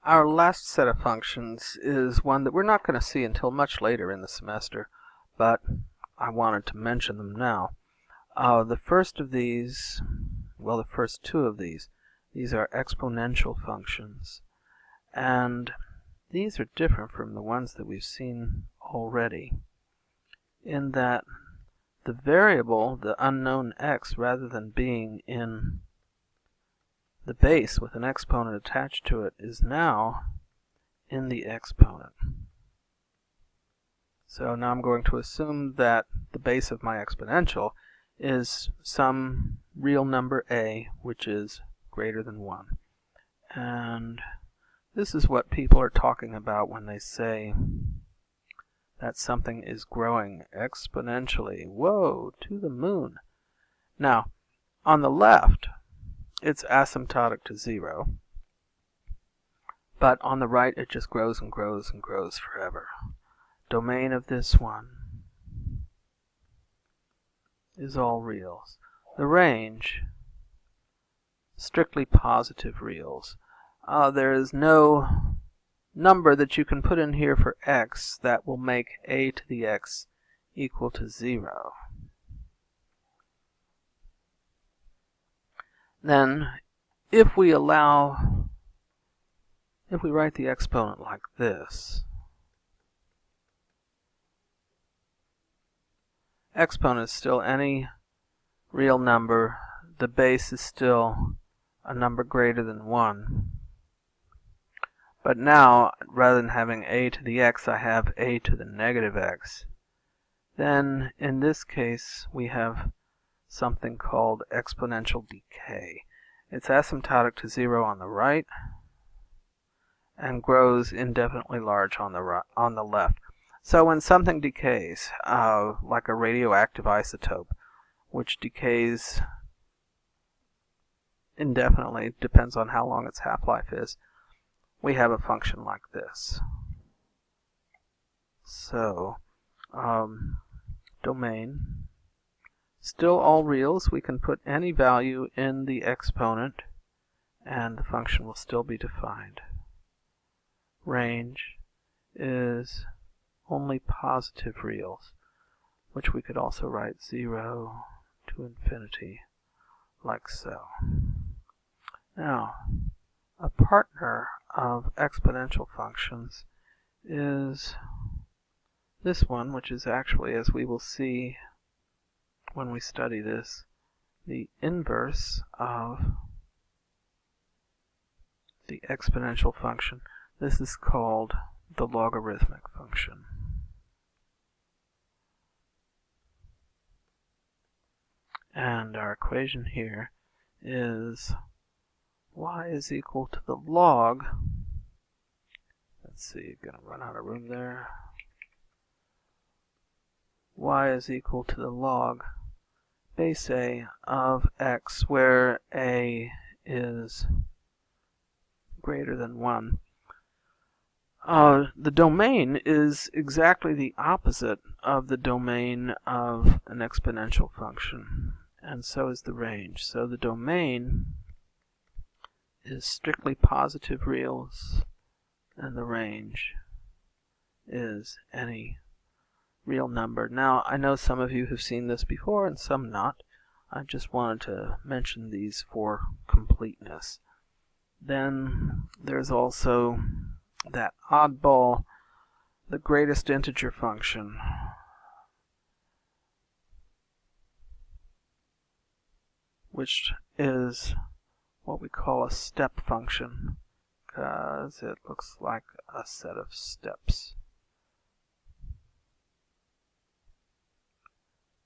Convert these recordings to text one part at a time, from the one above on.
Our last set of functions is one that we're not going to see until much later in the semester, but I wanted to mention them now. The first of these, well, the first two of these are exponential functions, and these are different from the ones that we've seen already, in that the variable, the unknown x, rather than being in the base with an exponent attached to it, is now in the exponent. So now I'm going to assume that the base of my exponential is some real number a, which is greater than 1. And this is what people are talking about when they say that something is growing exponentially. Whoa, to the moon. Now, on the left, it's asymptotic to 0. But on the right, it just grows and grows and grows forever. Domain of this one is all reals. The range, strictly positive reals. There is no number that you can put in here for x that will make a to the x equal to 0. Then, if we write the exponent like this, exponent is still any real number, the base is still a number greater than 1. But now, rather than having a to the x, I have a to the negative x. Then, in this case, we have something called exponential decay. It's asymptotic to 0 on the right and grows indefinitely large on the left. So when something decays, like a radioactive isotope, which decays indefinitely, depends on how long its half-life is, we have a function like this. So, domain, still all reals. We can put any value in the exponent and the function will still be defined. Range is only positive reals, which we could also write 0 to infinity, like so. Now, a partner of exponential functions is this one, which is actually, as we will see when we study this, the inverse of the exponential function. This is called the logarithmic function. And our equation here is y is equal to the log, let's see, gonna run out of room there, y is equal to the log base a of x, where a is greater than 1. The domain is exactly the opposite of the domain of an exponential function, and so is the range. So the domain is strictly positive reals, and the range is any real number. Now, I know some of you have seen this before and some not. I just wanted to mention these for completeness. Then there's also that oddball, the greatest integer function, which is what we call a step function, because it looks like a set of steps.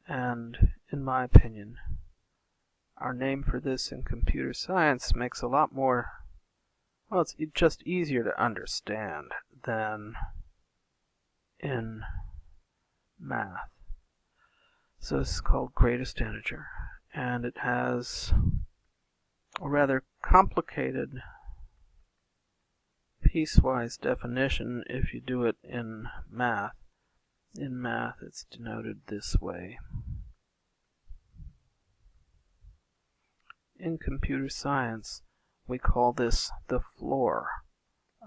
And in my opinion, our name for this in computer science makes a lot more, well, it's just easier to understand than in math. So this is called greatest integer, and it has a rather complicated piecewise definition if you do it in math. In math, it's denoted this way. In computer science, we call this the floor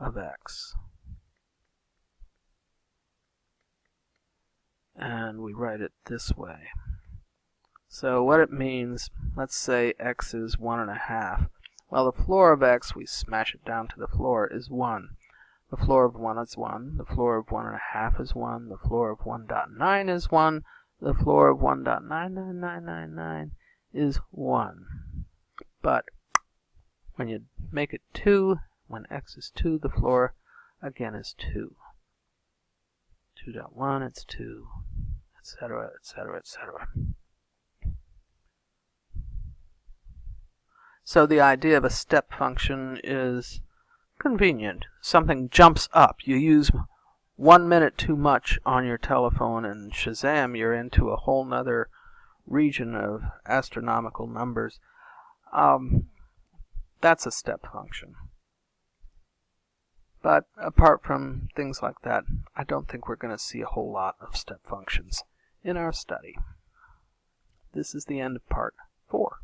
of x. And we write it this way. So what it means, let's say x is 1.5. Well, the floor of x, we smash it down to the floor, is 1. The floor of 1 is 1. The floor of 1.5 is 1. The floor of 1.9 is 1. The floor of 1.99999 is 1. But when you make it 2, when x is 2, the floor again is 2. 2.1, it's 2, etc., etc., etc. So the idea of a step function is convenient. Something jumps up. You use 1 minute too much on your telephone and shazam, you're into a whole nother region of astronomical numbers. That's a step function. But apart from things like that, I don't think we're going to see a whole lot of step functions in our study. This is the end of part 4.